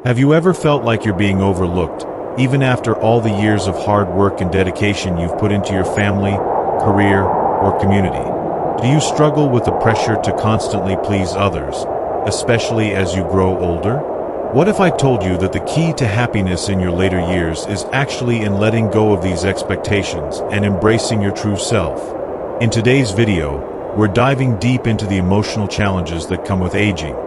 Have you ever felt like you're being overlooked, even after all the years of hard work and dedication you've put into your family, career, or community? Do you struggle with the pressure to constantly please others, especially as you grow older? What if I told you that the key to happiness in your later years is actually in letting go of these expectations and embracing your true self? In today's video, we're diving deep into the emotional challenges that come with aging.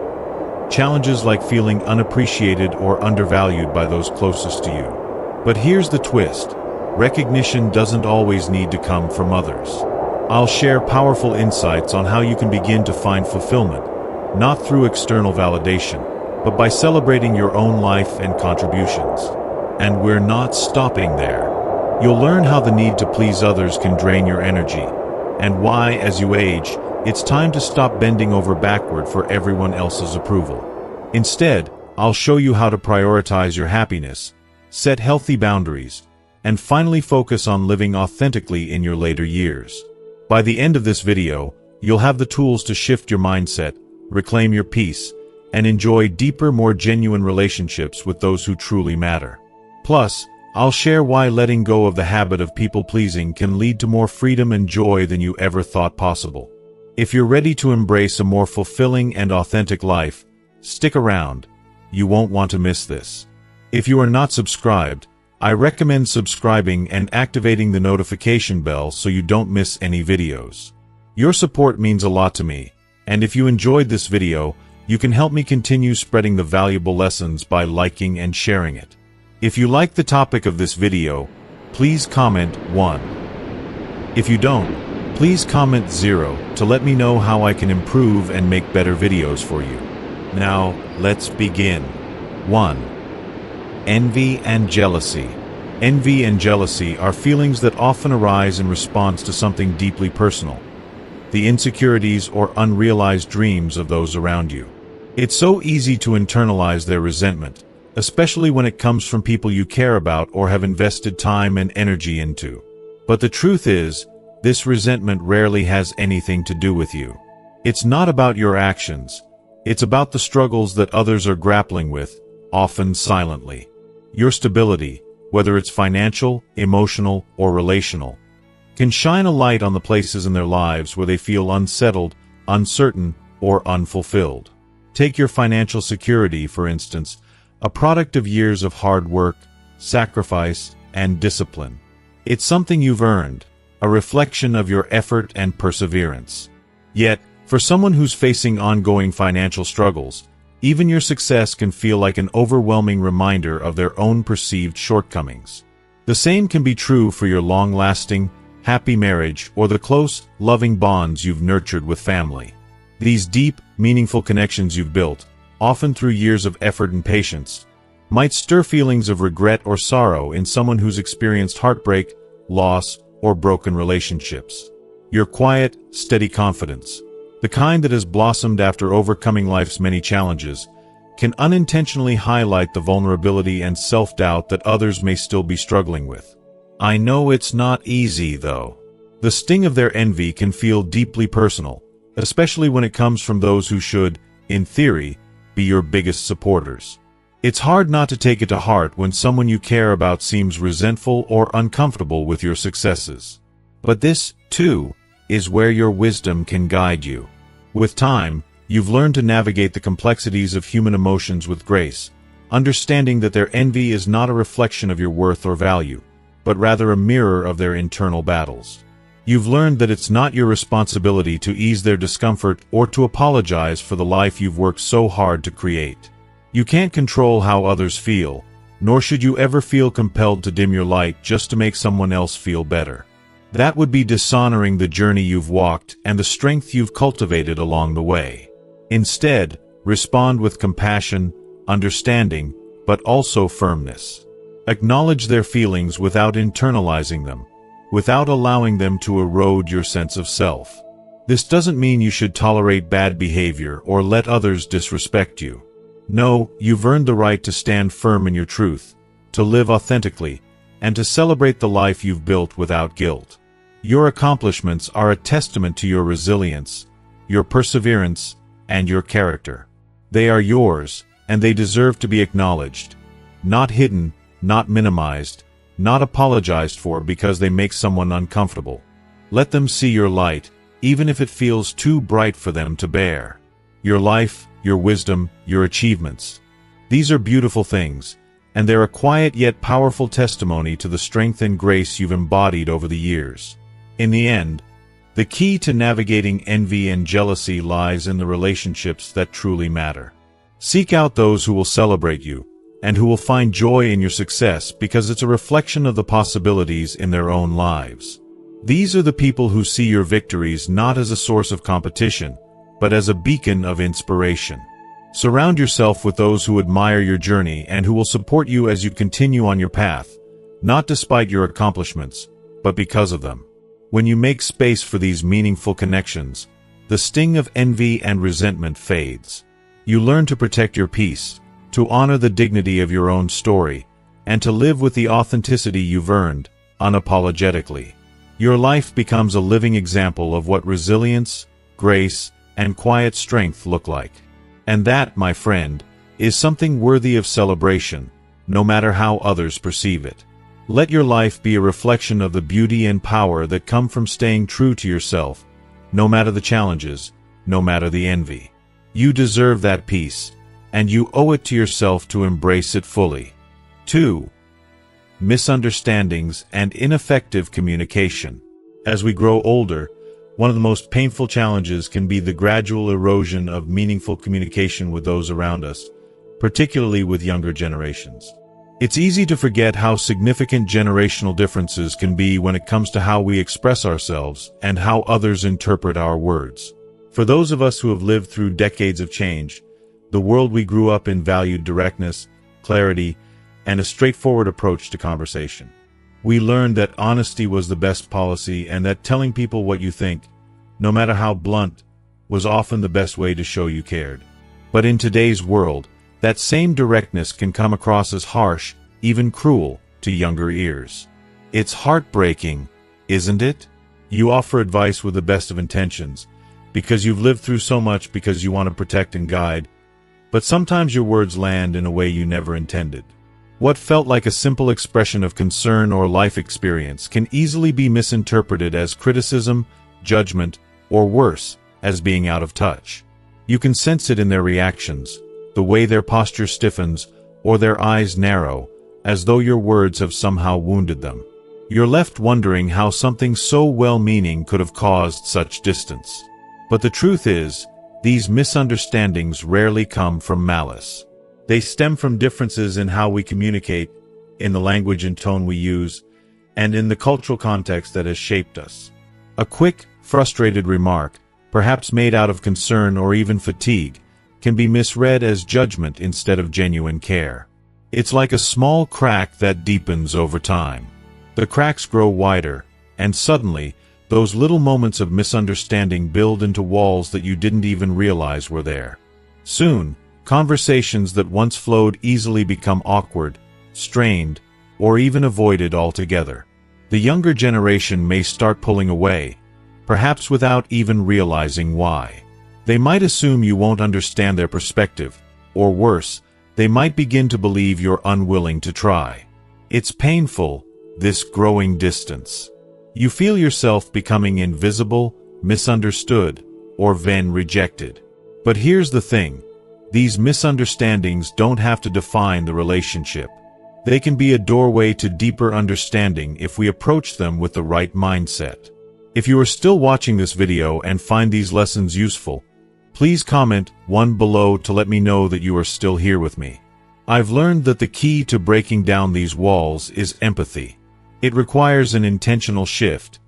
Challenges like feeling unappreciated or undervalued by those closest to you. But here's the twist. Recognition doesn't always need to come from others. I'll share powerful insights on how you can begin to find fulfillment, not through external validation, but by celebrating your own life and contributions. And we're not stopping there. You'll learn how the need to please others can drain your energy, and why, as you age, it's time to stop bending over backward for everyone else's approval. Instead, I'll show you how to prioritize your happiness, set healthy boundaries, and finally focus on living authentically in your later years. By the end of this video, you'll have the tools to shift your mindset, reclaim your peace, and enjoy deeper, more genuine relationships with those who truly matter. Plus, I'll share why letting go of the habit of people-pleasing can lead to more freedom and joy than you ever thought possible. If you're ready to embrace a more fulfilling and authentic life, stick around. You won't want to miss this. If you are not subscribed, I recommend subscribing and activating the notification bell so you don't miss any videos. Your support means a lot to me, and if you enjoyed this video, you can help me continue spreading the valuable lessons by liking and sharing it. If you like the topic of this video, please comment 1. If you don't, please comment 0 to let me know how I can improve and make better videos for you. Now, let's begin. 1. Envy and jealousy. Envy and jealousy are feelings that often arise in response to something deeply personal, the insecurities or unrealized dreams of those around you. It's so easy to internalize their resentment, especially when it comes from people you care about or have invested time and energy into. But the truth is, this resentment rarely has anything to do with you. It's not about your actions. It's about the struggles that others are grappling with, often silently. Your stability, whether it's financial, emotional, or relational, can shine a light on the places in their lives where they feel unsettled, uncertain, or unfulfilled. Take your financial security, for instance, a product of years of hard work, sacrifice, and discipline. It's something you've earned, a reflection of your effort and perseverance. Yet, for someone who's facing ongoing financial struggles, even your success can feel like an overwhelming reminder of their own perceived shortcomings. The same can be true for your long-lasting, happy marriage or the close, loving bonds you've nurtured with family. These deep, meaningful connections you've built, often through years of effort and patience, might stir feelings of regret or sorrow in someone who's experienced heartbreak, loss, or broken relationships. Your quiet, steady confidence, the kind that has blossomed after overcoming life's many challenges, can unintentionally highlight the vulnerability and self-doubt that others may still be struggling with. I know it's not easy, though. The sting of their envy can feel deeply personal, especially when it comes from those who should, in theory, be your biggest supporters. It's hard not to take it to heart when someone you care about seems resentful or uncomfortable with your successes. But this, too, is where your wisdom can guide you. With time, you've learned to navigate the complexities of human emotions with grace, understanding that their envy is not a reflection of your worth or value, but rather a mirror of their internal battles. You've learned that it's not your responsibility to ease their discomfort or to apologize for the life you've worked so hard to create. You can't control how others feel, nor should you ever feel compelled to dim your light just to make someone else feel better. That would be dishonoring the journey you've walked and the strength you've cultivated along the way. Instead, respond with compassion, understanding, but also firmness. Acknowledge their feelings without internalizing them, without allowing them to erode your sense of self. This doesn't mean you should tolerate bad behavior or let others disrespect you. No, you've earned the right to stand firm in your truth, to live authentically, and to celebrate the life you've built without guilt. Your accomplishments are a testament to your resilience, your perseverance, and your character. They are yours, and they deserve to be acknowledged. Not hidden, not minimized, not apologized for because they make someone uncomfortable. Let them see your light, even if it feels too bright for them to bear. Your life, your wisdom, your achievements. These are beautiful things, and they're a quiet yet powerful testimony to the strength and grace you've embodied over the years. In the end, the key to navigating envy and jealousy lies in the relationships that truly matter. Seek out those who will celebrate you, and who will find joy in your success because it's a reflection of the possibilities in their own lives. These are the people who see your victories not as a source of competition, but as a beacon of inspiration. Surround yourself with those who admire your journey and who will support you as you continue on your path, not despite your accomplishments, but because of them. When you make space for these meaningful connections, the sting of envy and resentment fades. You learn to protect your peace, to honor the dignity of your own story, and to live with the authenticity you've earned, unapologetically. Your life becomes a living example of what resilience, grace, and quiet strength look like. And that, my friend, is something worthy of celebration, no matter how others perceive it. Let your life be a reflection of the beauty and power that come from staying true to yourself, no matter the challenges, no matter the envy. You deserve that peace, and you owe it to yourself to embrace it fully. 2. Misunderstandings and ineffective communication. As we grow older, one of the most painful challenges can be the gradual erosion of meaningful communication with those around us, particularly with younger generations. It's easy to forget how significant generational differences can be when it comes to how we express ourselves and how others interpret our words. For those of us who have lived through decades of change, the world we grew up in valued directness, clarity, and a straightforward approach to conversation. We learned that honesty was the best policy and that telling people what you think, no matter how blunt, was often the best way to show you cared. But in today's world, that same directness can come across as harsh, even cruel, to younger ears. It's heartbreaking, isn't it? You offer advice with the best of intentions, because you've lived through so much because you want to protect and guide, but sometimes your words land in a way you never intended. What felt like a simple expression of concern or life experience can easily be misinterpreted as criticism, judgment, or worse, as being out of touch. You can sense it in their reactions, the way their posture stiffens, or their eyes narrow, as though your words have somehow wounded them. You're left wondering how something so well-meaning could have caused such distance. But the truth is, these misunderstandings rarely come from malice. They stem from differences in how we communicate, in the language and tone we use, and in the cultural context that has shaped us. A quick, frustrated remark, perhaps made out of concern or even fatigue, can be misread as judgment instead of genuine care. It's like a small crack that deepens over time. The cracks grow wider, and suddenly, those little moments of misunderstanding build into walls that you didn't even realize were there. Soon, conversations that once flowed easily become awkward, strained, or even avoided altogether. The younger generation may start pulling away, perhaps without even realizing why. They might assume you won't understand their perspective, or worse, they might begin to believe you're unwilling to try. It's painful, this growing distance. You feel yourself becoming invisible, misunderstood, or then rejected. But here's the thing. These misunderstandings don't have to define the relationship. They can be a doorway to deeper understanding if we approach them with the right mindset. If you are still watching this video and find these lessons useful, please comment 1 below to let me know that you are still here with me. I've learned that the key to breaking down these walls is empathy. It requires an intentional shift,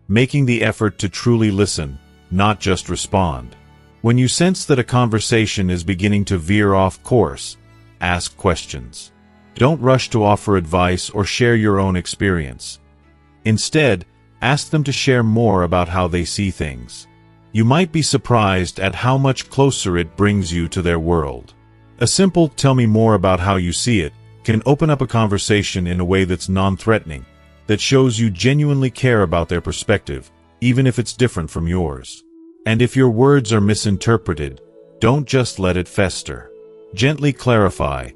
making the effort to truly listen, not just respond. When you sense that a conversation is beginning to veer off course, ask questions. Don't rush to offer advice or share your own experience. Instead, ask them to share more about how they see things. You might be surprised at how much closer it brings you to their world. A simple "tell me more about how you see it" can open up a conversation in a way that's non-threatening, that shows you genuinely care about their perspective, even if it's different from yours. And if your words are misinterpreted, don't just let it fester. Gently clarify,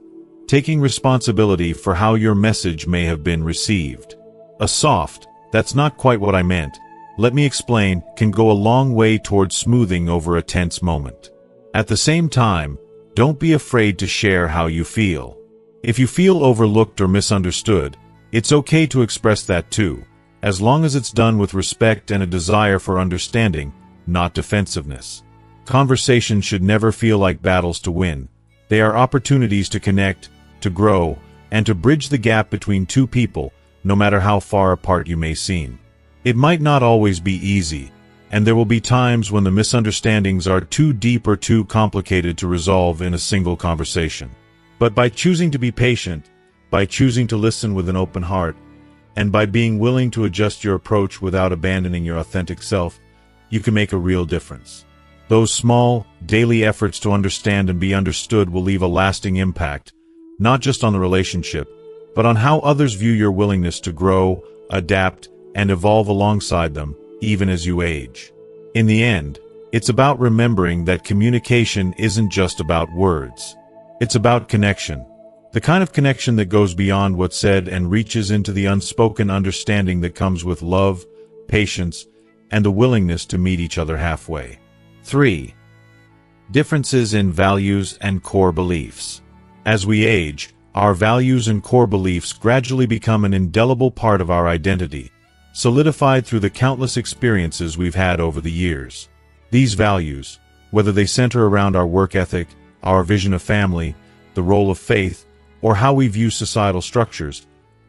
taking responsibility for how your message may have been received. A soft, "That's not quite what I meant, let me explain," can go a long way towards smoothing over a tense moment. At the same time, don't be afraid to share how you feel. If you feel overlooked or misunderstood, it's okay to express that too, as long as it's done with respect and a desire for understanding, not defensiveness. Conversations should never feel like battles to win. They are opportunities to connect, to grow, and to bridge the gap between two people, no matter how far apart you may seem. It might not always be easy, and there will be times when the misunderstandings are too deep or too complicated to resolve in a single conversation. But by choosing to be patient, by choosing to listen with an open heart, and by being willing to adjust your approach without abandoning your authentic self, you can make a real difference. Those small, daily efforts to understand and be understood will leave a lasting impact, not just on the relationship, but on how others view your willingness to grow, adapt, and evolve alongside them, even as you age. In the end, it's about remembering that communication isn't just about words. It's about connection. The kind of connection that goes beyond what's said and reaches into the unspoken understanding that comes with love, patience, and the willingness to meet each other halfway. 3. Differences in values and core beliefs. As we age, our values and core beliefs gradually become an indelible part of our identity, solidified through the countless experiences we've had over the years. These values, whether they center around our work ethic, our vision of family, the role of faith, or how we view societal structures,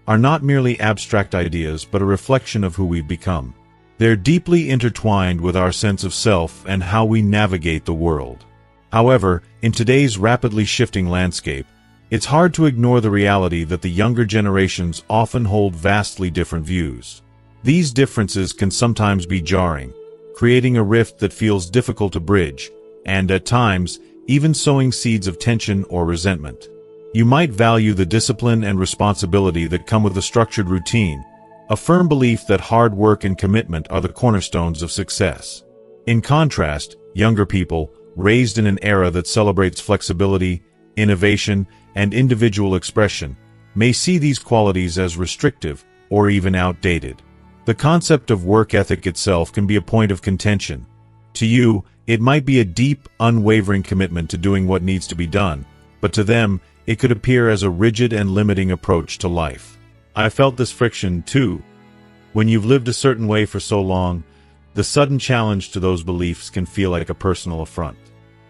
are not merely abstract ideas but a reflection of who we've become. They're deeply intertwined with our sense of self and how we navigate the world. However, in today's rapidly shifting landscape, it's hard to ignore the reality that the younger generations often hold vastly different views. These differences can sometimes be jarring, creating a rift that feels difficult to bridge, and at times, even sowing seeds of tension or resentment. You might value the discipline and responsibility that come with a structured routine, a firm belief that hard work and commitment are the cornerstones of success. In contrast, younger people, raised in an era that celebrates flexibility, innovation, and individual expression, may see these qualities as restrictive or even outdated. The concept of work ethic itself can be a point of contention. To you, it might be a deep, unwavering commitment to doing what needs to be done, but to them, it could appear as a rigid and limiting approach to life. I felt this friction, too. When you've lived a certain way for so long, the sudden challenge to those beliefs can feel like a personal affront.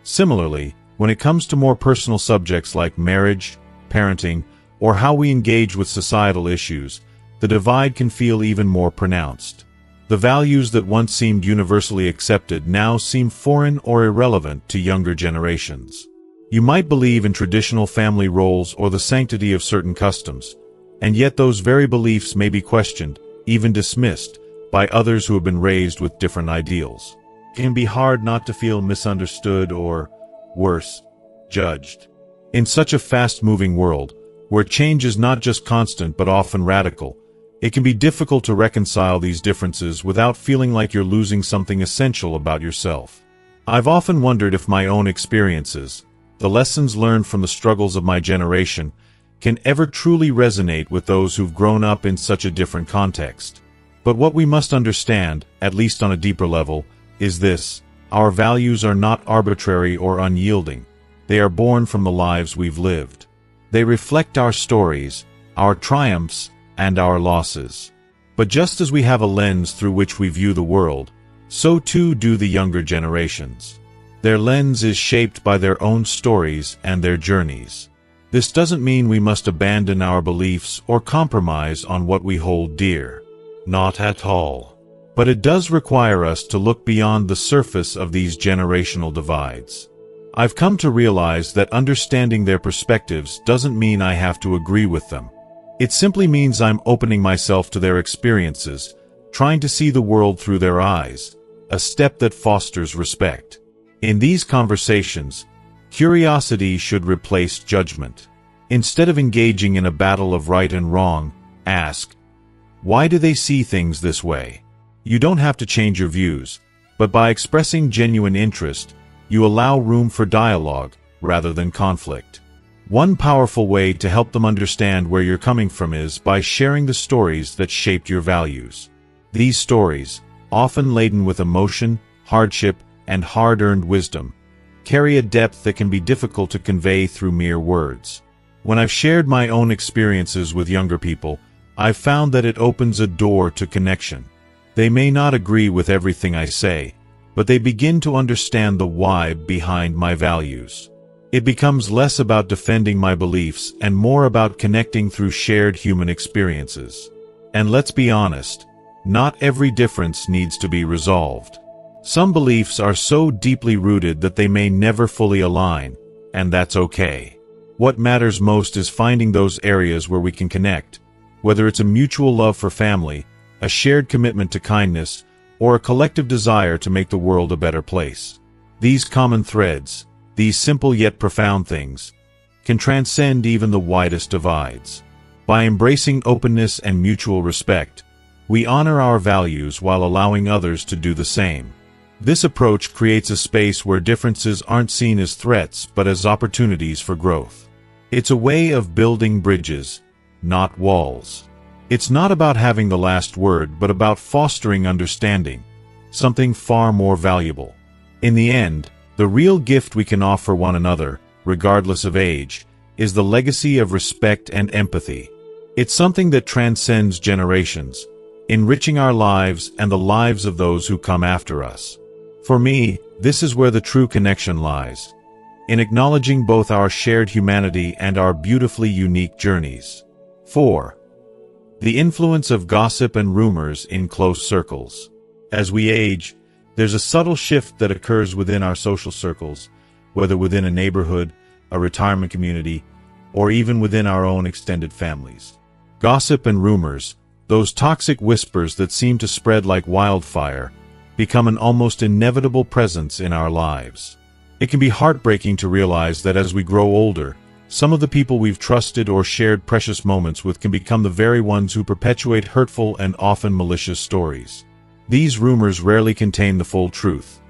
Similarly, when it comes to more personal subjects like marriage, parenting, or how we engage with societal issues, the divide can feel even more pronounced. The values that once seemed universally accepted now seem foreign or irrelevant to younger generations. You might believe in traditional family roles or the sanctity of certain customs, and yet those very beliefs may be questioned, even dismissed, by others who have been raised with different ideals. It can be hard not to feel misunderstood or, worse, judged. In such a fast-moving world, where change is not just constant but often radical, it can be difficult to reconcile these differences without feeling like you're losing something essential about yourself. I've often wondered if my own experiences, the lessons learned from the struggles of my generation, can ever truly resonate with those who've grown up in such a different context. But what we must understand, at least on a deeper level, is this: our values are not arbitrary or unyielding. They are born from the lives we've lived. They reflect our stories, our triumphs, and our losses. But just as we have a lens through which we view the world, so too do the younger generations. Their lens is shaped by their own stories and their journeys. This doesn't mean we must abandon our beliefs or compromise on what we hold dear. Not at all. But it does require us to look beyond the surface of these generational divides. I've come to realize that understanding their perspectives doesn't mean I have to agree with them. It simply means I'm opening myself to their experiences, trying to see the world through their eyes, a step that fosters respect. In these conversations, curiosity should replace judgment. Instead of engaging in a battle of right and wrong, ask, why do they see things this way? You don't have to change your views, but by expressing genuine interest, you allow room for dialogue, rather than conflict. One powerful way to help them understand where you're coming from is by sharing the stories that shaped your values. These stories, often laden with emotion, hardship, and hard-earned wisdom, carry a depth that can be difficult to convey through mere words. When I've shared my own experiences with younger people, I've found that it opens a door to connection. They may not agree with everything I say, but they begin to understand the why behind my values. It becomes less about defending my beliefs and more about connecting through shared human experiences. And let's be honest, not every difference needs to be resolved. Some beliefs are so deeply rooted that they may never fully align, and that's okay. What matters most is finding those areas where we can connect, whether it's a mutual love for family, a shared commitment to kindness, or a collective desire to make the world a better place. These common threads, these simple yet profound things, can transcend even the widest divides. By embracing openness and mutual respect, we honor our values while allowing others to do the same. This approach creates a space where differences aren't seen as threats but as opportunities for growth. It's a way of building bridges, not walls. It's not about having the last word but about fostering understanding, something far more valuable. In the end, the real gift we can offer one another, regardless of age, is the legacy of respect and empathy. It's something that transcends generations, enriching our lives and the lives of those who come after us. For me, this is where the true connection lies, in acknowledging both our shared humanity and our beautifully unique journeys. 4. The influence of gossip and rumors in close circles. As we age, there's a subtle shift that occurs within our social circles, whether within a neighborhood, a retirement community, or even within our own extended families. Gossip and rumors, those toxic whispers that seem to spread like wildfire, become an almost inevitable presence in our lives. It can be heartbreaking to realize that as we grow older, some of the people we've trusted or shared precious moments with can become the very ones who perpetuate hurtful and often malicious stories. These rumors rarely contain the full truth.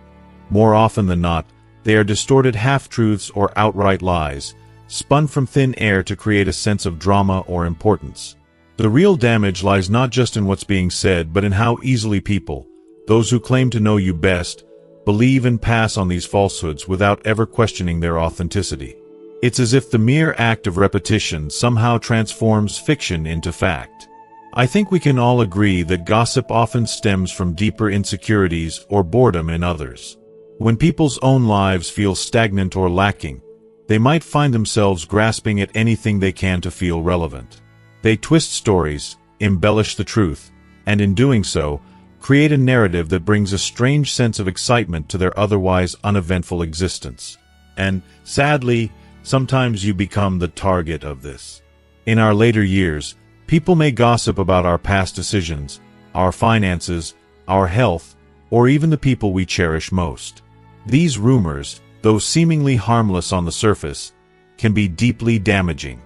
More often than not, they are distorted half-truths or outright lies, spun from thin air to create a sense of drama or importance. The real damage lies not just in what's being said, but in how easily people, those who claim to know you best, believe and pass on these falsehoods without ever questioning their authenticity. It's as if the mere act of repetition somehow transforms fiction into fact. I think we can all agree that gossip often stems from deeper insecurities or boredom in others. When people's own lives feel stagnant or lacking, they might find themselves grasping at anything they can to feel relevant. They twist stories, embellish the truth, and in doing so, create a narrative that brings a strange sense of excitement to their otherwise uneventful existence. And, sadly, sometimes you become the target of this. In our later years, people may gossip about our past decisions, our finances, our health, or even the people we cherish most. These rumors, though seemingly harmless on the surface, can be deeply damaging.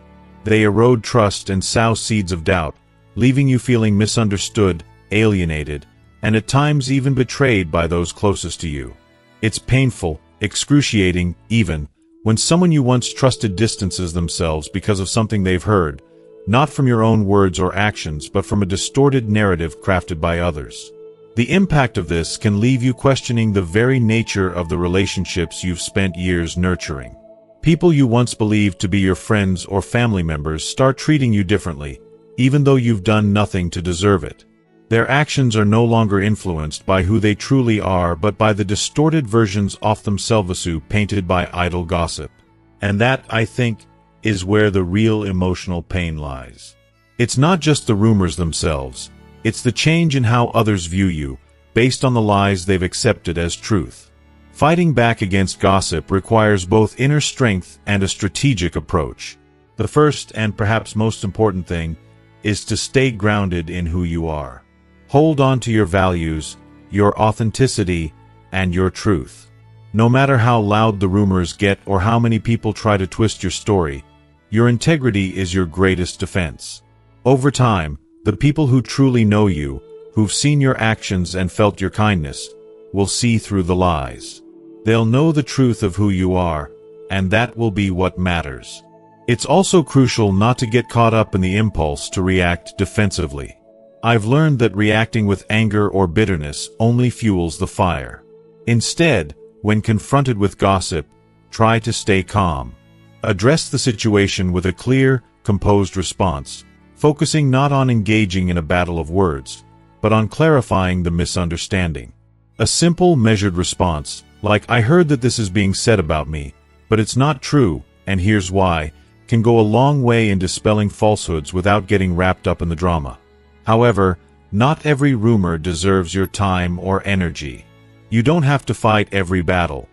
They erode trust and sow seeds of doubt, leaving you feeling misunderstood, alienated, and at times even betrayed by those closest to you. It's painful, excruciating, even, when someone you once trusted distances themselves because of something they've heard, not from your own words or actions but from a distorted narrative crafted by others. The impact of this can leave you questioning the very nature of the relationships you've spent years nurturing. People you once believed to be your friends or family members start treating you differently, even though you've done nothing to deserve it. Their actions are no longer influenced by who they truly are but by the distorted versions of themselves painted by idle gossip. And that, I think, is where the real emotional pain lies. It's not just the rumors themselves, it's the change in how others view you, based on the lies they've accepted as truth. Fighting back against gossip requires both inner strength and a strategic approach. The first and perhaps most important thing is to stay grounded in who you are. Hold on to your values, your authenticity, and your truth. No matter how loud the rumors get or how many people try to twist your story, your integrity is your greatest defense. Over time, the people who truly know you, who've seen your actions and felt your kindness, will see through the lies. They'll know the truth of who you are, and that will be what matters. It's also crucial not to get caught up in the impulse to react defensively. I've learned that reacting with anger or bitterness only fuels the fire. Instead, when confronted with gossip, try to stay calm. Address the situation with a clear, composed response, focusing not on engaging in a battle of words, but on clarifying the misunderstanding. A simple, measured response, like "I heard that this is being said about me, but it's not true, and here's why," can go a long way in dispelling falsehoods without getting wrapped up in the drama. However, not every rumor deserves your time or energy. You don't have to fight every battle.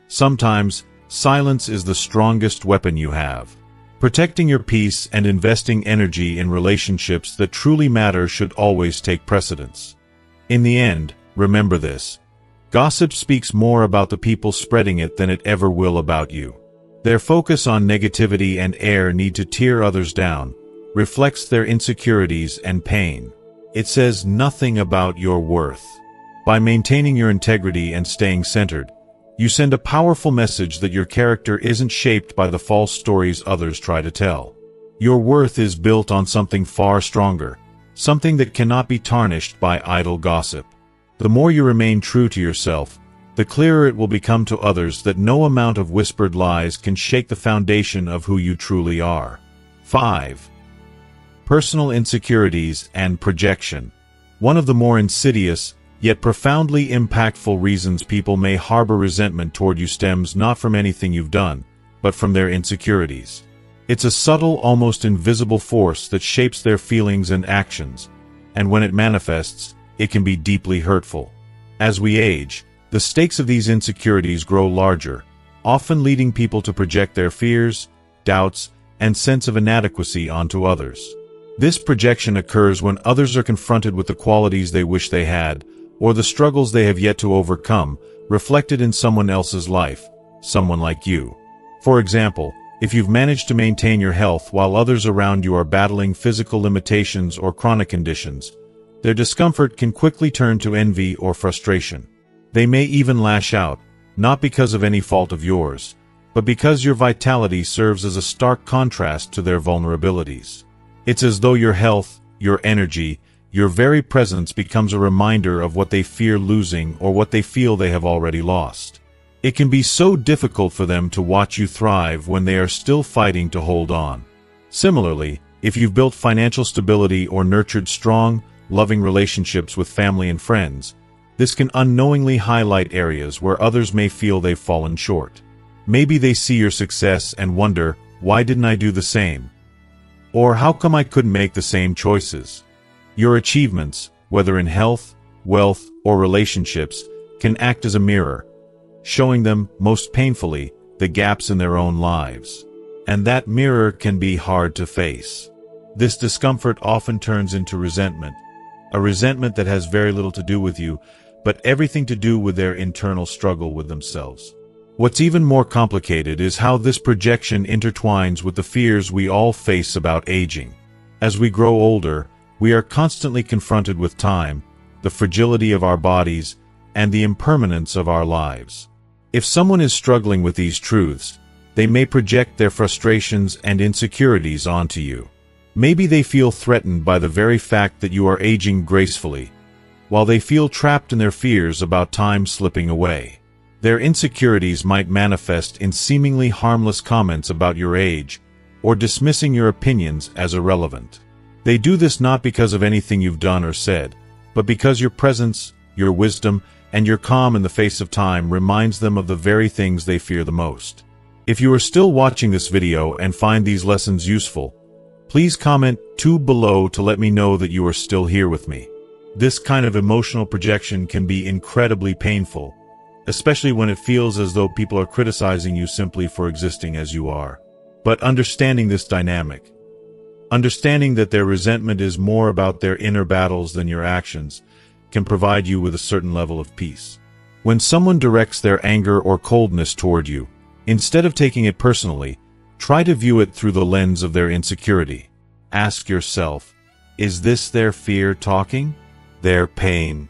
Sometimes, silence is the strongest weapon you have. Protecting your peace and investing energy in relationships that truly matter should always take precedence. In the end, remember this: gossip speaks more about the people spreading it than it ever will about you. Their focus on negativity and need to tear others down reflects their insecurities and pain. It says nothing about your worth. By maintaining your integrity and staying centered, you send a powerful message that your character isn't shaped by the false stories others try to tell. Your worth is built on something far stronger, something that cannot be tarnished by idle gossip. The more you remain true to yourself, the clearer it will become to others that no amount of whispered lies can shake the foundation of who you truly are. 5. Personal insecurities and projection. One of the more insidious, yet profoundly impactful reasons people may harbor resentment toward you stems not from anything you've done, but from their insecurities. It's a subtle, almost invisible force that shapes their feelings and actions, and when it manifests, it can be deeply hurtful. As we age, the stakes of these insecurities grow larger, often leading people to project their fears, doubts, and sense of inadequacy onto others. This projection occurs when others are confronted with the qualities they wish they had, or the struggles they have yet to overcome, reflected in someone else's life, someone like you. For example, if you've managed to maintain your health while others around you are battling physical limitations or chronic conditions, their discomfort can quickly turn to envy or frustration. They may even lash out, not because of any fault of yours, but because your vitality serves as a stark contrast to their vulnerabilities. It's as though your health, your energy, your very presence becomes a reminder of what they fear losing or what they feel they have already lost. It can be so difficult for them to watch you thrive when they are still fighting to hold on. Similarly, if you've built financial stability or nurtured strong, loving relationships with family and friends, this can unknowingly highlight areas where others may feel they've fallen short. Maybe they see your success and wonder, "Why didn't I do the same?" Or "How come I couldn't make the same choices?" Your achievements, whether in health, wealth, or relationships, can act as a mirror, showing them, most painfully, the gaps in their own lives. And that mirror can be hard to face. This discomfort often turns into resentment, a resentment that has very little to do with you, but everything to do with their internal struggle with themselves. What's even more complicated is how this projection intertwines with the fears we all face about aging. As we grow older, we are constantly confronted with time, the fragility of our bodies, and the impermanence of our lives. If someone is struggling with these truths, they may project their frustrations and insecurities onto you. Maybe they feel threatened by the very fact that you are aging gracefully, while they feel trapped in their fears about time slipping away. Their insecurities might manifest in seemingly harmless comments about your age, or dismissing your opinions as irrelevant. They do this not because of anything you've done or said, but because your presence, your wisdom, and your calm in the face of time reminds them of the very things they fear the most. If you are still watching this video and find these lessons useful, please comment below to let me know that you are still here with me. This kind of emotional projection can be incredibly painful, especially when it feels as though people are criticizing you simply for existing as you are. But understanding this dynamic, understanding that their resentment is more about their inner battles than your actions, can provide you with a certain level of peace. When someone directs their anger or coldness toward you, instead of taking it personally, try to view it through the lens of their insecurity. Ask yourself, is this their fear talking? Their pain?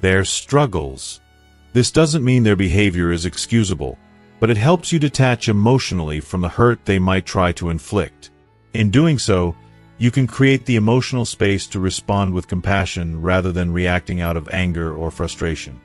Their struggles? This doesn't mean their behavior is excusable. but it helps you detach emotionally from the hurt they might try to inflict. In doing so, you can create the emotional space to respond with compassion rather than reacting out of anger or frustration.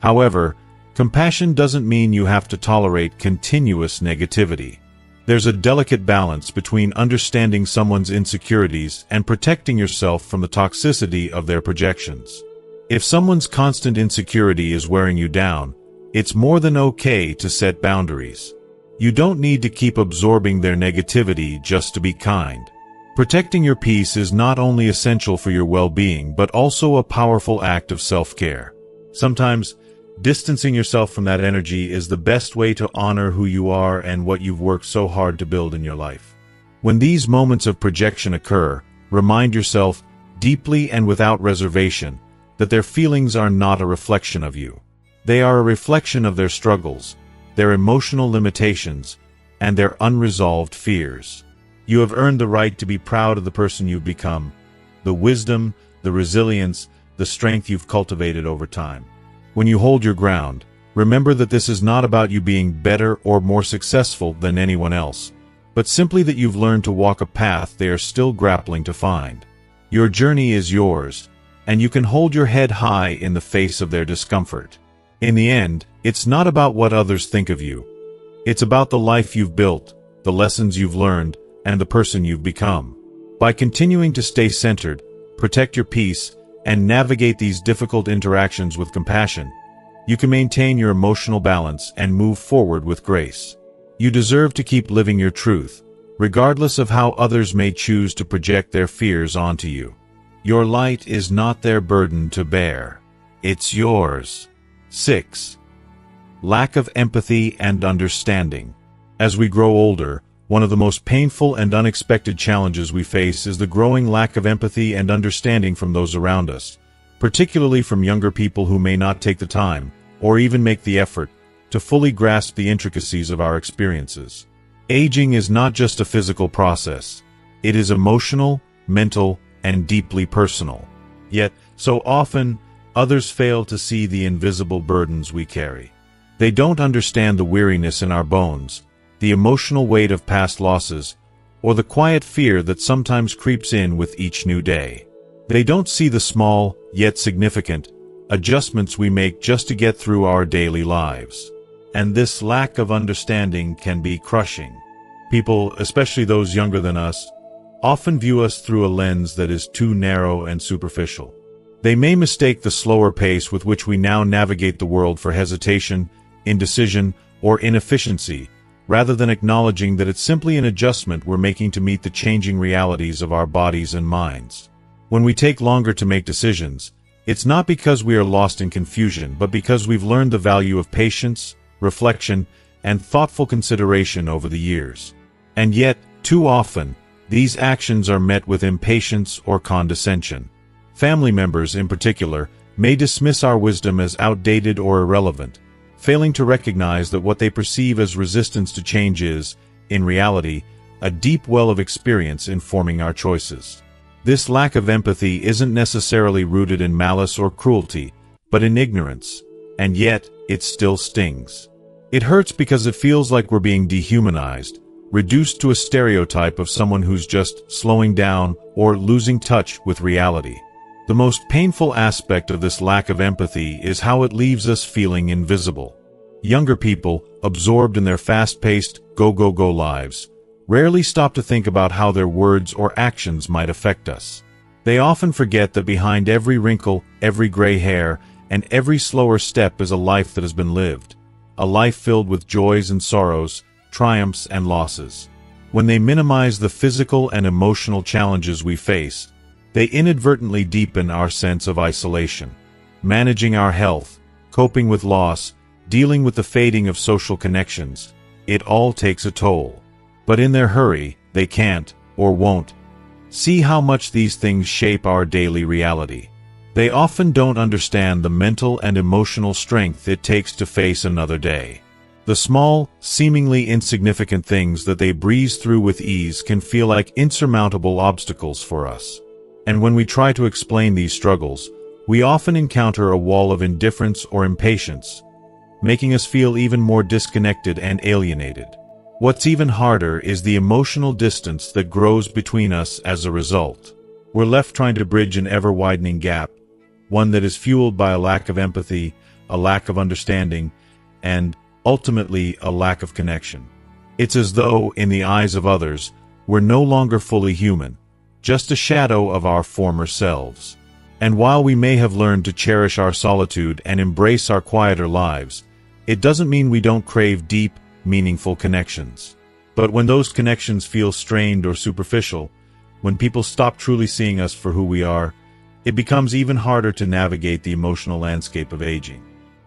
However, compassion doesn't mean you have to tolerate continuous negativity. There's a delicate balance between understanding someone's insecurities and protecting yourself from the toxicity of their projections. If someone's constant insecurity is wearing you down, it's more than okay to set boundaries. You don't need to keep absorbing their negativity just to be kind. Protecting your peace is not only essential for your well-being but also a powerful act of self-care. Sometimes, distancing yourself from that energy is the best way to honor who you are and what you've worked so hard to build in your life. When these moments of projection occur, remind yourself, deeply and without reservation, that their feelings are not a reflection of you. They are a reflection of their struggles, their emotional limitations, and their unresolved fears. You have earned the right to be proud of the person you've become, the wisdom, the resilience, the strength you've cultivated over time. When you hold your ground, remember that this is not about you being better or more successful than anyone else, but simply that you've learned to walk a path they are still grappling to find. Your journey is yours, and you can hold your head high in the face of their discomfort. In the end, it's not about what others think of you. It's about the life you've built, the lessons you've learned, and the person you've become. By continuing to stay centered, protect your peace, and navigate these difficult interactions with compassion, you can maintain your emotional balance and move forward with grace. You deserve to keep living your truth, regardless of how others may choose to project their fears onto you. Your light is not their burden to bear. It's yours. 6. Lack of empathy and understanding. As we grow older, one of the most painful and unexpected challenges we face is the growing lack of empathy and understanding from those around us, particularly from younger people who may not take the time, or even make the effort, to fully grasp the intricacies of our experiences. Aging is not just a physical process. It is emotional, mental, and deeply personal. Yet, so often, others fail to see the invisible burdens we carry. They don't understand the weariness in our bones, the emotional weight of past losses, or the quiet fear that sometimes creeps in with each new day. They don't see the small, yet significant, adjustments we make just to get through our daily lives. And this lack of understanding can be crushing. People, especially those younger than us, often view us through a lens that is too narrow and superficial. They may mistake the slower pace with which we now navigate the world for hesitation, indecision, or inefficiency, rather than acknowledging that it's simply an adjustment we're making to meet the changing realities of our bodies and minds. When we take longer to make decisions, it's not because we are lost in confusion, but because we've learned the value of patience, reflection, and thoughtful consideration over the years. And yet, too often, these actions are met with impatience or condescension. Family members, in particular, may dismiss our wisdom as outdated or irrelevant, failing to recognize that what they perceive as resistance to change is, in reality, a deep well of experience informing our choices. This lack of empathy isn't necessarily rooted in malice or cruelty, but in ignorance, and yet, it still stings. It hurts because it feels like we're being dehumanized, reduced to a stereotype of someone who's just slowing down or losing touch with reality. The most painful aspect of this lack of empathy is how it leaves us feeling invisible. Younger people, absorbed in their fast-paced, go-go-go lives, rarely stop to think about how their words or actions might affect us. They often forget that behind every wrinkle, every gray hair, and every slower step is a life that has been lived, a life filled with joys and sorrows, triumphs and losses. When they minimize the physical and emotional challenges we face, they inadvertently deepen our sense of isolation. Managing our health, coping with loss, dealing with the fading of social connections, it all takes a toll. But in their hurry, they can't, or won't, see how much these things shape our daily reality. They often don't understand the mental and emotional strength it takes to face another day. The small, seemingly insignificant things that they breeze through with ease can feel like insurmountable obstacles for us. And when we try to explain these struggles, we often encounter a wall of indifference or impatience, making us feel even more disconnected and alienated. What's even harder is the emotional distance that grows between us as a result. We're left trying to bridge an ever-widening gap, one that is fueled by a lack of empathy, a lack of understanding, and, ultimately, a lack of connection. It's as though, in the eyes of others, we're no longer fully human, just a shadow of our former selves. And while we may have learned to cherish our solitude and embrace our quieter lives, it doesn't mean we don't crave deep, meaningful connections. But when those connections feel strained or superficial, when people stop truly seeing us for who we are, it becomes even harder to navigate the emotional landscape of aging.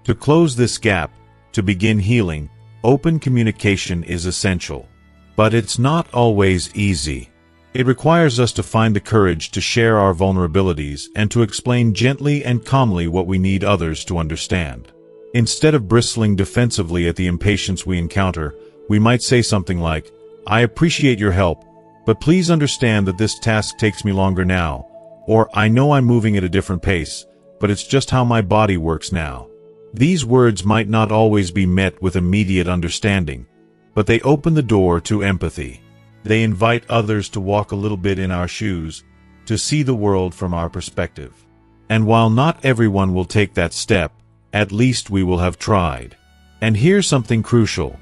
To close this gap, to begin healing, open communication is essential. But it's not always easy. It requires us to find the courage to share our vulnerabilities and to explain gently and calmly what we need others to understand. Instead of bristling defensively at the impatience we encounter, we might say something like, "I appreciate your help, but please understand that this task takes me longer now," or "I know I'm moving at a different pace, but it's just how my body works now." These words might not always be met with immediate understanding, but they open the door to empathy. They invite others to walk a little bit in our shoes, to see the world from our perspective. And while not everyone will take that step, at least we will have tried. And here's something crucial.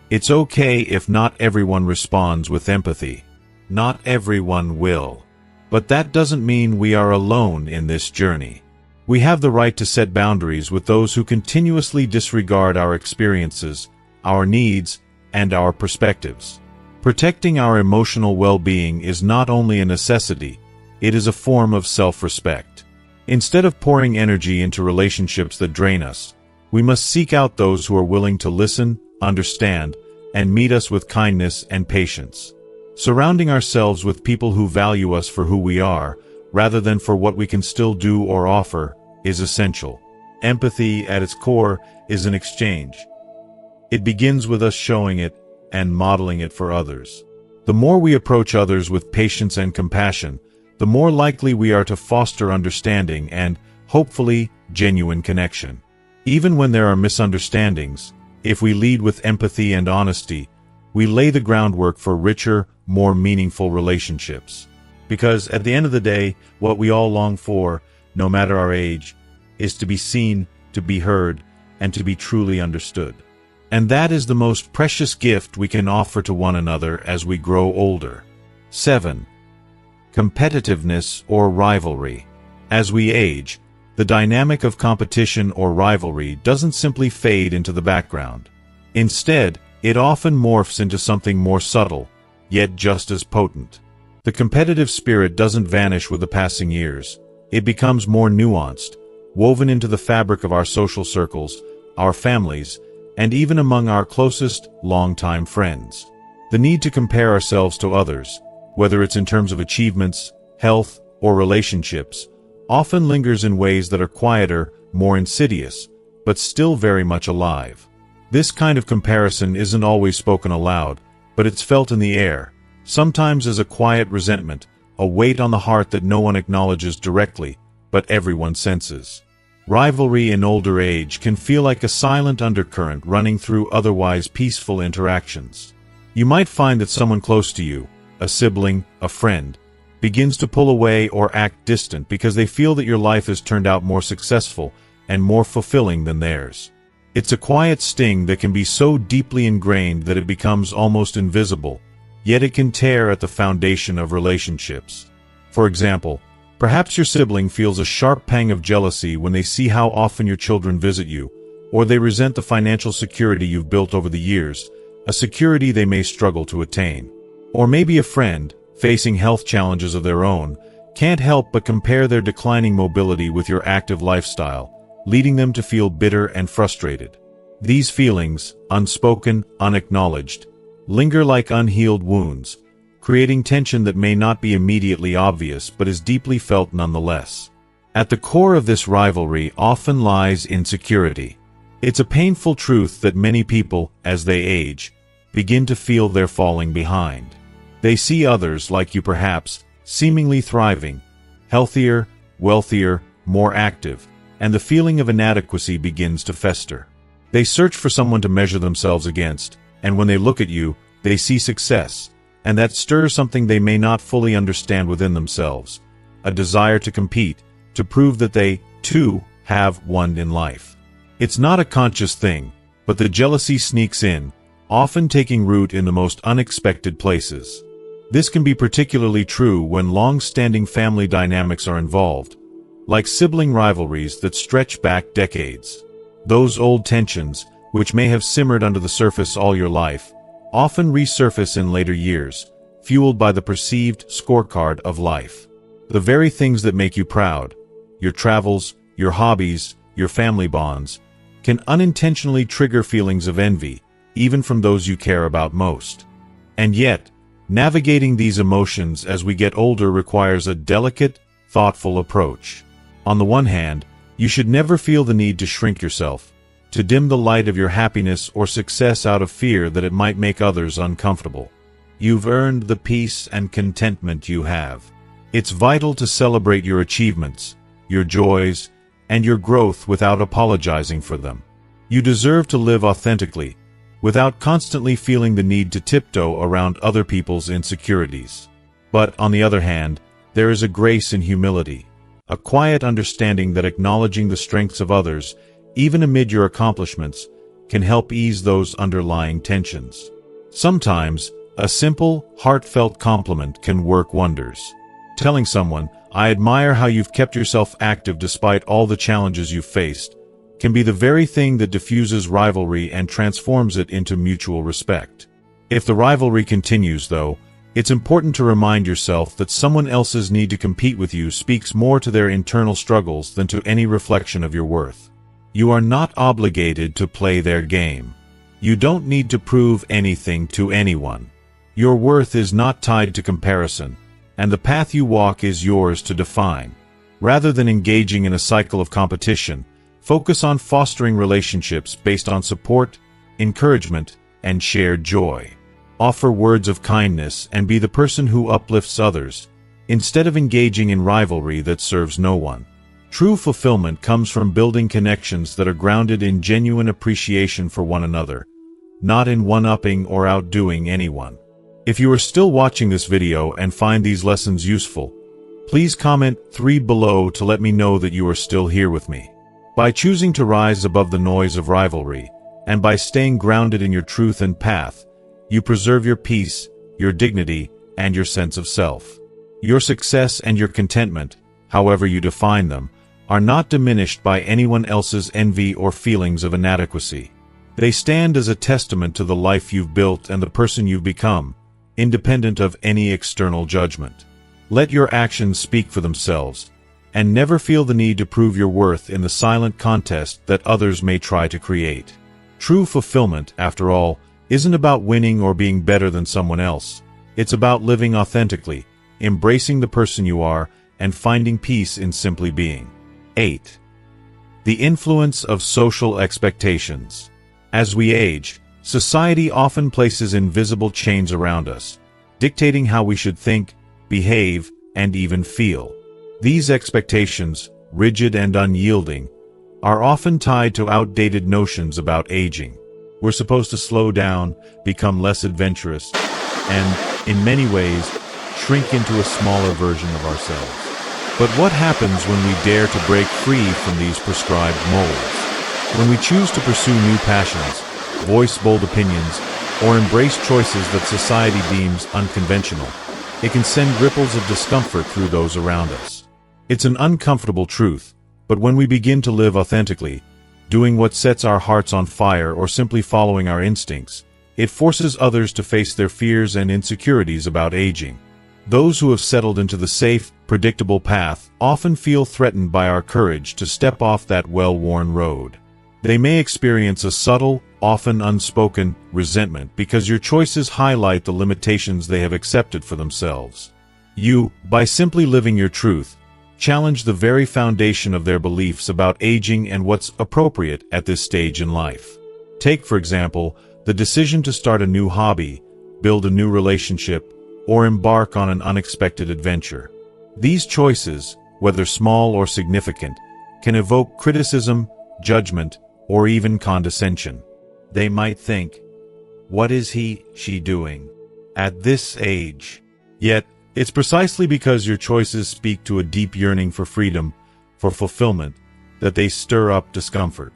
It's okay if not everyone responds with empathy. Not everyone will. But that doesn't mean we are alone in this journey. We have the right to set boundaries with those who continuously disregard our experiences, our needs, and our perspectives. Protecting our emotional well-being is not only a necessity, it is a form of self-respect. Instead of pouring energy into relationships that drain us, we must seek out those who are willing to listen, understand, and meet us with kindness and patience. Surrounding ourselves with people who value us for who we are, rather than for what we can still do or offer, is essential. Empathy, at its core, is an exchange. It begins with us showing it and modeling it for others. The more we approach others with patience and compassion, the more likely we are to foster understanding and, hopefully, genuine connection. Even when there are misunderstandings, if we lead with empathy and honesty, we lay the groundwork for richer, more meaningful relationships. Because, at the end of the day, what we all long for, no matter our age, is to be seen, to be heard, and to be truly understood. And that is the most precious gift we can offer to one another as we grow older. 7. Competitiveness or rivalry. As we age, the dynamic of competition or rivalry doesn't simply fade into the background. Instead, it often morphs into something more subtle, yet just as potent. The competitive spirit doesn't vanish with the passing years. It becomes more nuanced, woven into the fabric of our social circles, our families, and even among our closest, longtime friends. The need to compare ourselves to others, whether it's in terms of achievements, health, or relationships, often lingers in ways that are quieter, more insidious, but still very much alive. This kind of comparison isn't always spoken aloud, but it's felt in the air, sometimes as a quiet resentment, a weight on the heart that no one acknowledges directly, but everyone senses. Rivalry in older age can feel like a silent undercurrent running through otherwise peaceful interactions. You might find that someone close to you, a sibling, a friend, begins to pull away or act distant because they feel that your life has turned out more successful and more fulfilling than theirs. It's a quiet sting that can be so deeply ingrained that it becomes almost invisible, yet it can tear at the foundation of relationships. For example, perhaps your sibling feels a sharp pang of jealousy when they see how often your children visit you, or they resent the financial security you've built over the years, a security they may struggle to attain. Or maybe a friend, facing health challenges of their own, can't help but compare their declining mobility with your active lifestyle, leading them to feel bitter and frustrated. These feelings, unspoken, unacknowledged, linger like unhealed wounds, creating tension that may not be immediately obvious but is deeply felt nonetheless. At the core of this rivalry often lies insecurity. It's a painful truth that many people, as they age, begin to feel they're falling behind. They see others, like you perhaps, seemingly thriving, healthier, wealthier, more active, and the feeling of inadequacy begins to fester. They search for someone to measure themselves against, and when they look at you, they see success, and that stirs something they may not fully understand within themselves, a desire to compete, to prove that they, too, have won in life. It's not a conscious thing, but the jealousy sneaks in, often taking root in the most unexpected places. This can be particularly true when long-standing family dynamics are involved, like sibling rivalries that stretch back decades. Those old tensions, which may have simmered under the surface all your life, often resurface in later years, fueled by the perceived scorecard of life. The very things that make you proud, your travels, your hobbies, your family bonds, can unintentionally trigger feelings of envy, even from those you care about most. And yet, navigating these emotions as we get older requires a delicate, thoughtful approach. On the one hand, you should never feel the need to shrink yourself, to dim the light of your happiness or success out of fear that it might make others uncomfortable. You've earned the peace and contentment you have. It's vital to celebrate your achievements, your joys, and your growth without apologizing for them. You deserve to live authentically, without constantly feeling the need to tiptoe around other people's insecurities. But, on the other hand, there is a grace in humility, a quiet understanding that acknowledging the strengths of others, even amid your accomplishments, can help ease those underlying tensions. Sometimes, a simple, heartfelt compliment can work wonders. Telling someone, "I admire how you've kept yourself active despite all the challenges you've faced," can be the very thing that diffuses rivalry and transforms it into mutual respect. If the rivalry continues, though, it's important to remind yourself that someone else's need to compete with you speaks more to their internal struggles than to any reflection of your worth. You are not obligated to play their game. You don't need to prove anything to anyone. Your worth is not tied to comparison, and the path you walk is yours to define. Rather than engaging in a cycle of competition, focus on fostering relationships based on support, encouragement, and shared joy. Offer words of kindness and be the person who uplifts others, instead of engaging in rivalry that serves no one. True fulfillment comes from building connections that are grounded in genuine appreciation for one another, not in one-upping or outdoing anyone. If you are still watching this video and find these lessons useful, please comment 3 below to let me know that you are still here with me. By choosing to rise above the noise of rivalry, and by staying grounded in your truth and path, you preserve your peace, your dignity, and your sense of self. Your success and your contentment, however you define them, are not diminished by anyone else's envy or feelings of inadequacy. They stand as a testament to the life you've built and the person you've become, independent of any external judgment. Let your actions speak for themselves, and never feel the need to prove your worth in the silent contest that others may try to create. True fulfillment, after all, isn't about winning or being better than someone else. It's about living authentically, embracing the person you are, and finding peace in simply being. 8. The influence of social expectations. As we age, society often places invisible chains around us, dictating how we should think, behave, and even feel. These expectations, rigid and unyielding, are often tied to outdated notions about aging. We're supposed to slow down, become less adventurous, and, in many ways, shrink into a smaller version of ourselves. But what happens when we dare to break free from these prescribed molds? When we choose to pursue new passions, voice bold opinions, or embrace choices that society deems unconventional, it can send ripples of discomfort through those around us. It's an uncomfortable truth, but when we begin to live authentically, doing what sets our hearts on fire or simply following our instincts, it forces others to face their fears and insecurities about aging. Those who have settled into the safe, predictable path often feel threatened by our courage to step off that well-worn road. They may experience a subtle, often unspoken, resentment because your choices highlight the limitations they have accepted for themselves. You, by simply living your truth, challenge the very foundation of their beliefs about aging and what's appropriate at this stage in life. Take, for example, the decision to start a new hobby, build a new relationship, or embark on an unexpected adventure. These choices, whether small or significant, can evoke criticism, judgment, or even condescension. They might think, "What is she doing at this age?" Yet, it's precisely because your choices speak to a deep yearning for freedom, for fulfillment, that they stir up discomfort.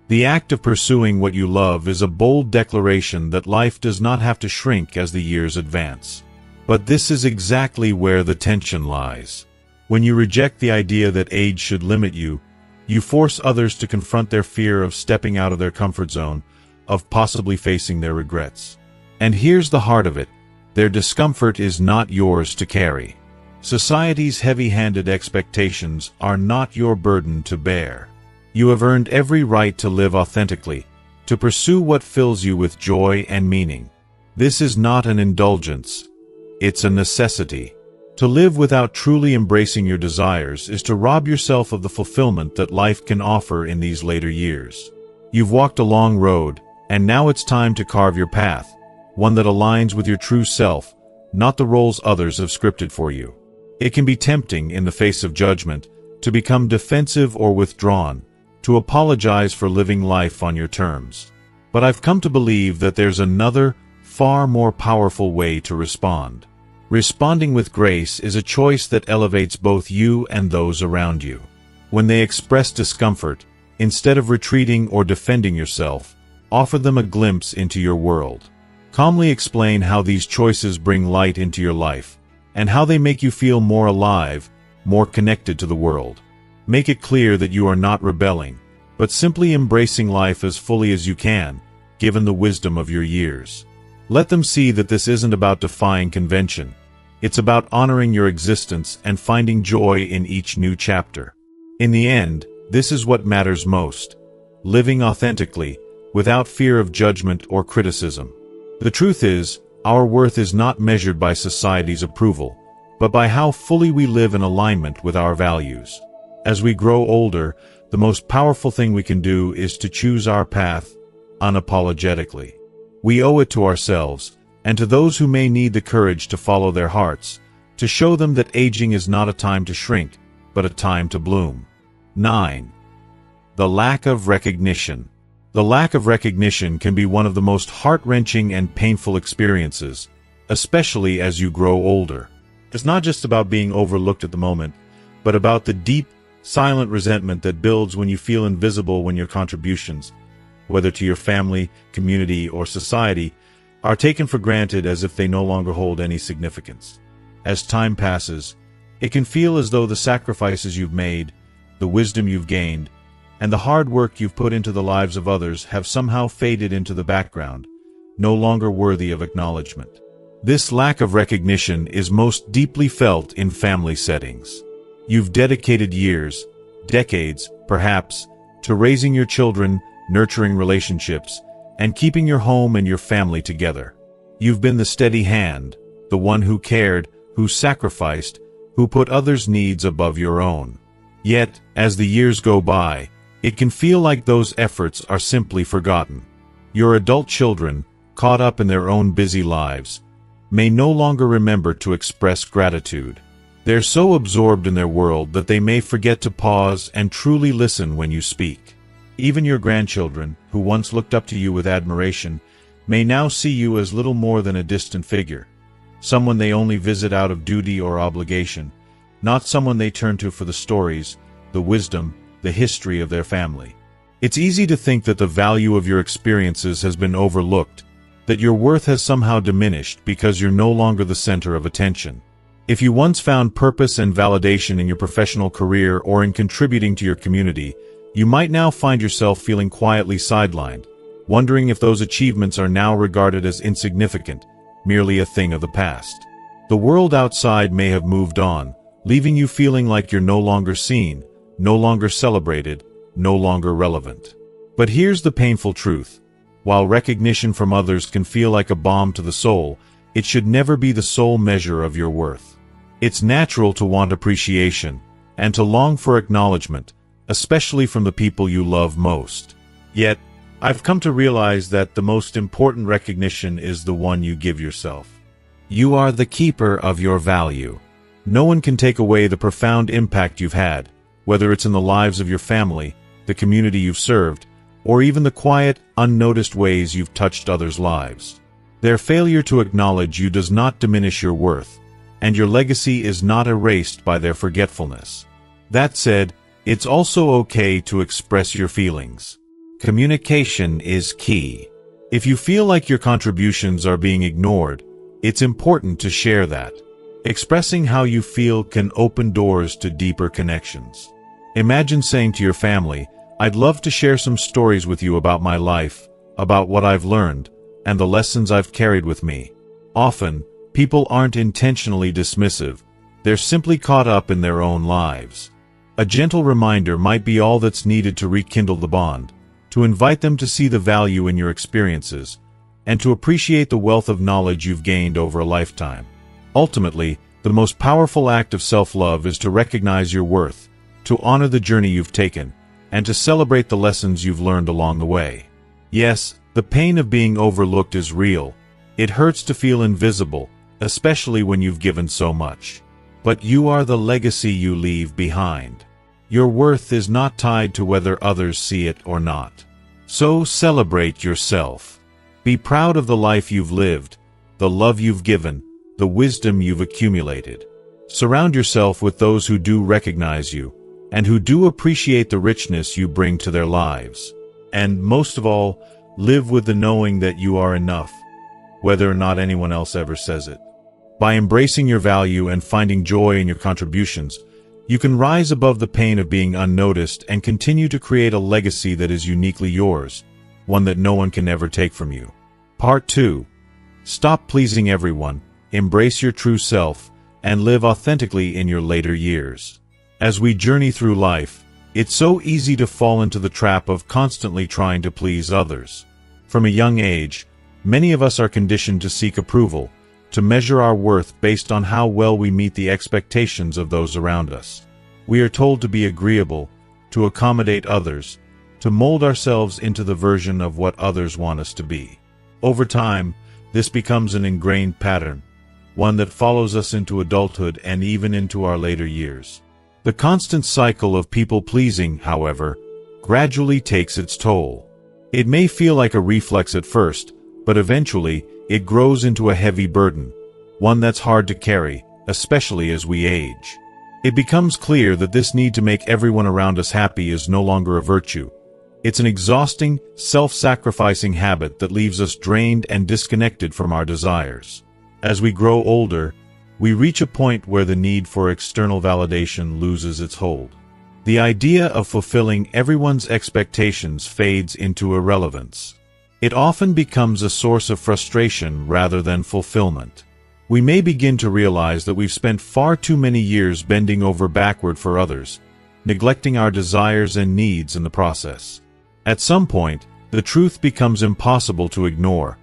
The act of pursuing what you love is a bold declaration that life does not have to shrink as the years advance. But this is exactly where the tension lies. When you reject the idea that age should limit you, you force others to confront their fear of stepping out of their comfort zone, of possibly facing their regrets. And here's the heart of it: their discomfort is not yours to carry. Society's heavy-handed expectations are not your burden to bear. You have earned every right to live authentically, to pursue what fills you with joy and meaning. This is not an indulgence. It's a necessity. To live without truly embracing your desires is to rob yourself of the fulfillment that life can offer in these later years. You've walked a long road, and now it's time to carve your path, one that aligns with your true self, not the roles others have scripted for you. It can be tempting, in the face of judgment, to become defensive or withdrawn, to apologize for living life on your terms. But I've come to believe that there's another, far more powerful way to respond. Responding with grace is a choice that elevates both you and those around you. When they express discomfort, instead of retreating or defending yourself, offer them a glimpse into your world. Calmly explain how these choices bring light into your life, and how they make you feel more alive, more connected to the world. Make it clear that you are not rebelling, but simply embracing life as fully as you can, given the wisdom of your years. Let them see that this isn't about defying convention. It's about honoring your existence and finding joy in each new chapter. In the end, this is what matters most: living authentically, without fear of judgment or criticism. The truth is, our worth is not measured by society's approval, but by how fully we live in alignment with our values. As we grow older, the most powerful thing we can do is to choose our path unapologetically. We owe it to ourselves, and to those who may need the courage to follow their hearts, to show them that aging is not a time to shrink, but a time to bloom. 9. The lack of recognition. The lack of recognition can be one of the most heart-wrenching and painful experiences, especially as you grow older. It's not just about being overlooked at the moment, but about the deep, silent resentment that builds when you feel invisible, when your contributions, whether to your family, community, or society, are taken for granted as if they no longer hold any significance. As time passes, it can feel as though the sacrifices you've made, the wisdom you've gained, and the hard work you've put into the lives of others have somehow faded into the background, no longer worthy of acknowledgement. This lack of recognition is most deeply felt in family settings. You've dedicated years, decades, perhaps, to raising your children, nurturing relationships, and keeping your home and your family together. You've been the steady hand, the one who cared, who sacrificed, who put others' needs above your own. Yet, as the years go by, it can feel like those efforts are simply forgotten. Your adult children, caught up in their own busy lives, may no longer remember to express gratitude. They're so absorbed in their world that they may forget to pause and truly listen when you speak. Even your grandchildren, who once looked up to you with admiration, may now see you as little more than a distant figure, someone they only visit out of duty or obligation, not someone they turn to for the stories, the wisdom, the history of their family. It's easy to think that the value of your experiences has been overlooked, that your worth has somehow diminished because you're no longer the center of attention. If you once found purpose and validation in your professional career or in contributing to your community, you might now find yourself feeling quietly sidelined, wondering if those achievements are now regarded as insignificant, merely a thing of the past. The world outside may have moved on, leaving you feeling like you're no longer seen, no longer celebrated, no longer relevant. But here's the painful truth. While recognition from others can feel like a balm to the soul, it should never be the sole measure of your worth. It's natural to want appreciation, and to long for acknowledgement, especially from the people you love most. Yet, I've come to realize that the most important recognition is the one you give yourself. You are the keeper of your value. No one can take away the profound impact you've had, whether it's in the lives of your family, the community you've served, or even the quiet, unnoticed ways you've touched others' lives. Their failure to acknowledge you does not diminish your worth, and your legacy is not erased by their forgetfulness. That said, it's also okay to express your feelings. Communication is key. If you feel like your contributions are being ignored, it's important to share that. Expressing how you feel can open doors to deeper connections. Imagine saying to your family, "I'd love to share some stories with you about my life, about what I've learned, and the lessons I've carried with me." Often, people aren't intentionally dismissive, they're simply caught up in their own lives. A gentle reminder might be all that's needed to rekindle the bond, to invite them to see the value in your experiences, and to appreciate the wealth of knowledge you've gained over a lifetime. Ultimately, the most powerful act of self-love is to recognize your worth, to honor the journey you've taken, and to celebrate the lessons you've learned along the way. Yes, the pain of being overlooked is real. It hurts to feel invisible, especially when you've given so much. But you are the legacy you leave behind. Your worth is not tied to whether others see it or not. So celebrate yourself. Be proud of the life you've lived, the love you've given, the wisdom you've accumulated. Surround yourself with those who do recognize you, and who do appreciate the richness you bring to their lives. And most of all, live with the knowing that you are enough, whether or not anyone else ever says it. By embracing your value and finding joy in your contributions, you can rise above the pain of being unnoticed and continue to create a legacy that is uniquely yours, one that no one can ever take from you. Part 2. Stop pleasing everyone, embrace your true self, and live authentically in your later years. As we journey through life, it's so easy to fall into the trap of constantly trying to please others. From a young age, many of us are conditioned to seek approval, to measure our worth based on how well we meet the expectations of those around us. We are told to be agreeable, to accommodate others, to mold ourselves into the version of what others want us to be. Over time, this becomes an ingrained pattern, one that follows us into adulthood and even into our later years. The constant cycle of people-pleasing, however, gradually takes its toll. It may feel like a reflex at first, but eventually, it grows into a heavy burden, one that's hard to carry, especially as we age. It becomes clear that this need to make everyone around us happy is no longer a virtue. It's an exhausting, self-sacrificing habit that leaves us drained and disconnected from our desires. As we grow older, we reach a point where the need for external validation loses its hold. The idea of fulfilling everyone's expectations fades into irrelevance. It often becomes a source of frustration rather than fulfillment. We may begin to realize that we've spent far too many years bending over backward for others, neglecting our desires and needs in the process. At some point, the truth becomes impossible to ignore.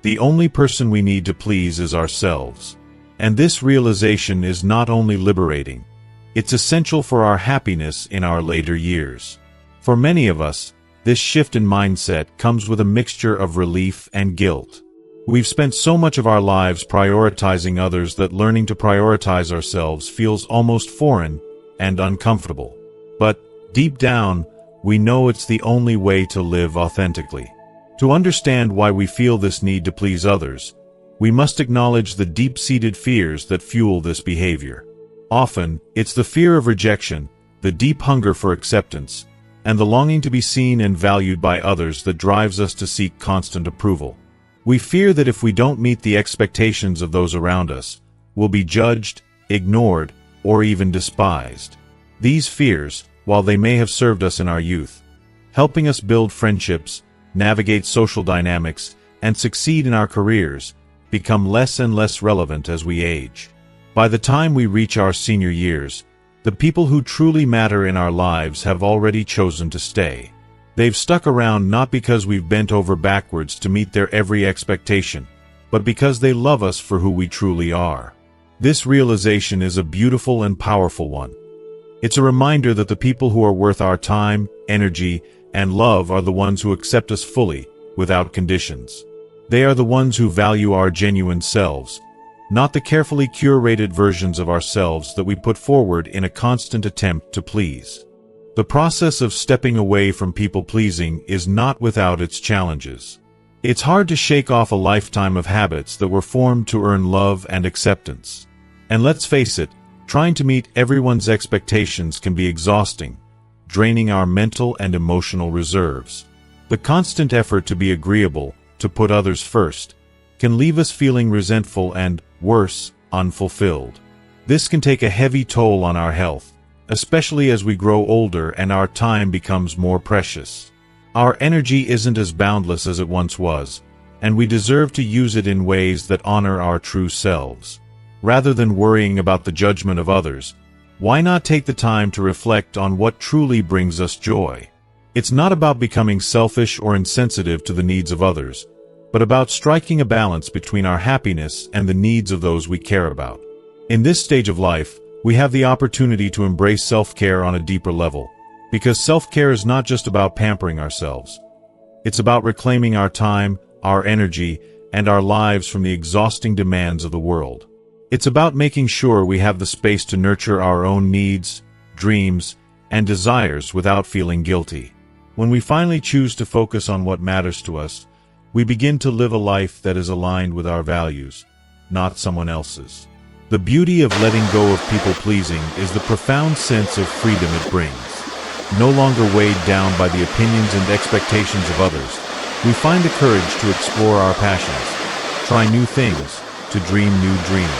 The only person we need to please is ourselves. And this realization is not only liberating, it's essential for our happiness in our later years. For many of us, this shift in mindset comes with a mixture of relief and guilt. We've spent so much of our lives prioritizing others that learning to prioritize ourselves feels almost foreign and uncomfortable. But, deep down, we know it's the only way to live authentically. To understand why we feel this need to please others, we must acknowledge the deep-seated fears that fuel this behavior. Often, it's the fear of rejection, the deep hunger for acceptance, and the longing to be seen and valued by others that drives us to seek constant approval. We fear that if we don't meet the expectations of those around us, we'll be judged, ignored, or even despised. These fears, while they may have served us in our youth, helping us build friendships, navigate social dynamics, and succeed in our careers, become less and less relevant as we age. By the time we reach our senior years, the people who truly matter in our lives have already chosen to stay. They've stuck around not because we've bent over backwards to meet their every expectation, but because they love us for who we truly are. This realization is a beautiful and powerful one. It's a reminder that the people who are worth our time, energy, and love are the ones who accept us fully, without conditions. They are the ones who value our genuine selves, not the carefully curated versions of ourselves that we put forward in a constant attempt to please. The process of stepping away from people-pleasing is not without its challenges. It's hard to shake off a lifetime of habits that were formed to earn love and acceptance. And let's face it, trying to meet everyone's expectations can be exhausting, draining our mental and emotional reserves. The constant effort to be agreeable, to put others first, can leave us feeling resentful and, worse, unfulfilled. This can take a heavy toll on our health, especially as we grow older and our time becomes more precious. Our energy isn't as boundless as it once was, and we deserve to use it in ways that honor our true selves. Rather than worrying about the judgment of others, why not take the time to reflect on what truly brings us joy? It's not about becoming selfish or insensitive to the needs of others, but about striking a balance between our happiness and the needs of those we care about. In this stage of life, we have the opportunity to embrace self-care on a deeper level, because self-care is not just about pampering ourselves. It's about reclaiming our time, our energy, and our lives from the exhausting demands of the world. It's about making sure we have the space to nurture our own needs, dreams, and desires without feeling guilty. When we finally choose to focus on what matters to us, we begin to live a life that is aligned with our values, not someone else's. The beauty of letting go of people-pleasing is the profound sense of freedom it brings. No longer weighed down by the opinions and expectations of others, we find the courage to explore our passions, try new things, to dream new dreams.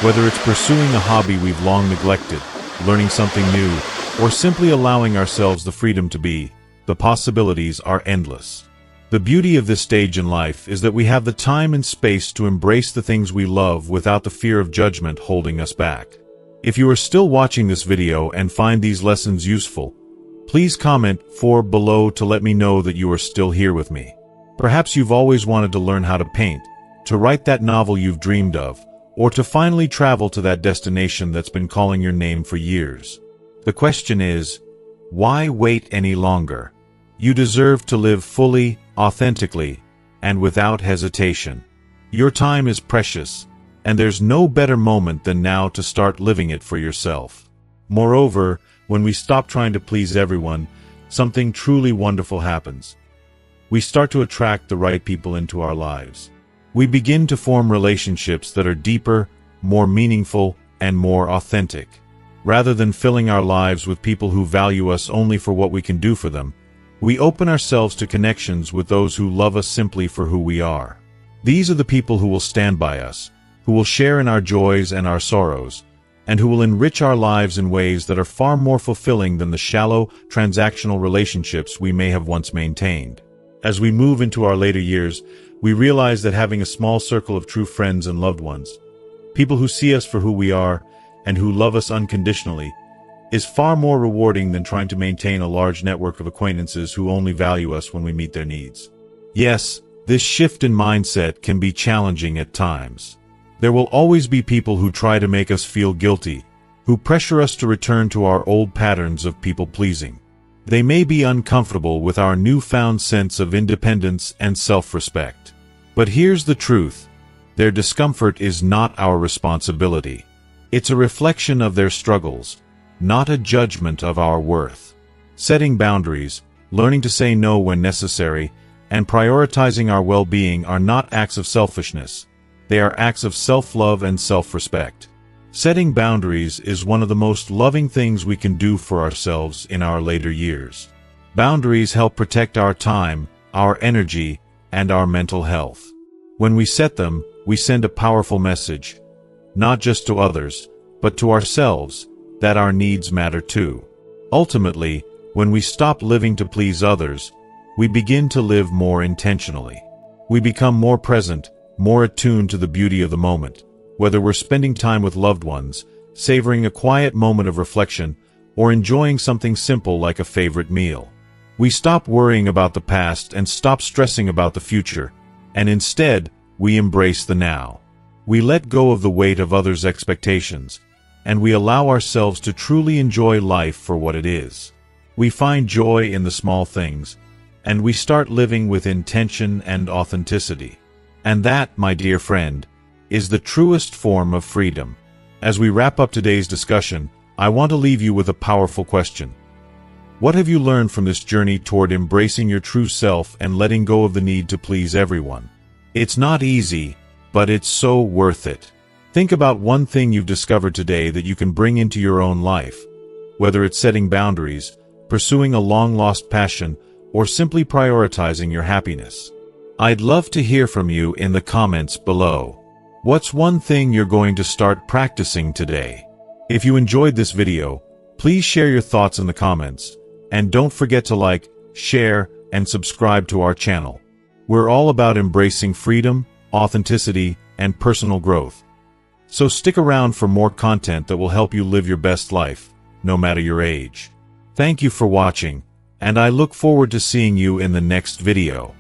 Whether it's pursuing a hobby we've long neglected, learning something new, or simply allowing ourselves the freedom to be, the possibilities are endless. The beauty of this stage in life is that we have the time and space to embrace the things we love without the fear of judgment holding us back. If you are still watching this video and find these lessons useful, please comment below to let me know that you are still here with me. Perhaps you've always wanted to learn how to paint, to write that novel you've dreamed of, or to finally travel to that destination that's been calling your name for years. The question is, why wait any longer? You deserve to live fully, authentically, and without hesitation. Your time is precious, and there's no better moment than now to start living it for yourself. Moreover, when we stop trying to please everyone, something truly wonderful happens. We start to attract the right people into our lives. We begin to form relationships that are deeper, more meaningful, and more authentic. Rather than filling our lives with people who value us only for what we can do for them, we open ourselves to connections with those who love us simply for who we are. These are the people who will stand by us, who will share in our joys and our sorrows, and who will enrich our lives in ways that are far more fulfilling than the shallow, transactional relationships we may have once maintained. As we move into our later years, we realize that having a small circle of true friends and loved ones, people who see us for who we are and who love us unconditionally, is far more rewarding than trying to maintain a large network of acquaintances who only value us when we meet their needs. Yes, this shift in mindset can be challenging at times. There will always be people who try to make us feel guilty, who pressure us to return to our old patterns of people-pleasing. They may be uncomfortable with our newfound sense of independence and self-respect. But here's the truth: their discomfort is not our responsibility. It's a reflection of their struggles, not a judgment of our worth. Setting boundaries, learning to say no when necessary, and prioritizing our well-being are not acts of selfishness. They are acts of self-love and self-respect. Setting boundaries is one of the most loving things we can do for ourselves in our later years. Boundaries help protect our time, our energy, and our mental health. When we set them, we send a powerful message, not just to others, but to ourselves, that our needs matter too. Ultimately, when we stop living to please others, we begin to live more intentionally. We become more present, more attuned to the beauty of the moment, whether we're spending time with loved ones, savoring a quiet moment of reflection, or enjoying something simple like a favorite meal. We stop worrying about the past and stop stressing about the future, and instead, we embrace the now. We let go of the weight of others' expectations, and we allow ourselves to truly enjoy life for what it is. We find joy in the small things, and we start living with intention and authenticity. And that, my dear friend, is the truest form of freedom. As we wrap up today's discussion, I want to leave you with a powerful question. What have you learned from this journey toward embracing your true self and letting go of the need to please everyone? It's not easy, but it's so worth it. Think about one thing you've discovered today that you can bring into your own life. Whether it's setting boundaries, pursuing a long-lost passion, or simply prioritizing your happiness. I'd love to hear from you in the comments below. What's one thing you're going to start practicing today? If you enjoyed this video, please share your thoughts in the comments, and don't forget to like, share, and subscribe to our channel. We're all about embracing freedom, authenticity, and personal growth. So stick around for more content that will help you live your best life, no matter your age. Thank you for watching, and I look forward to seeing you in the next video.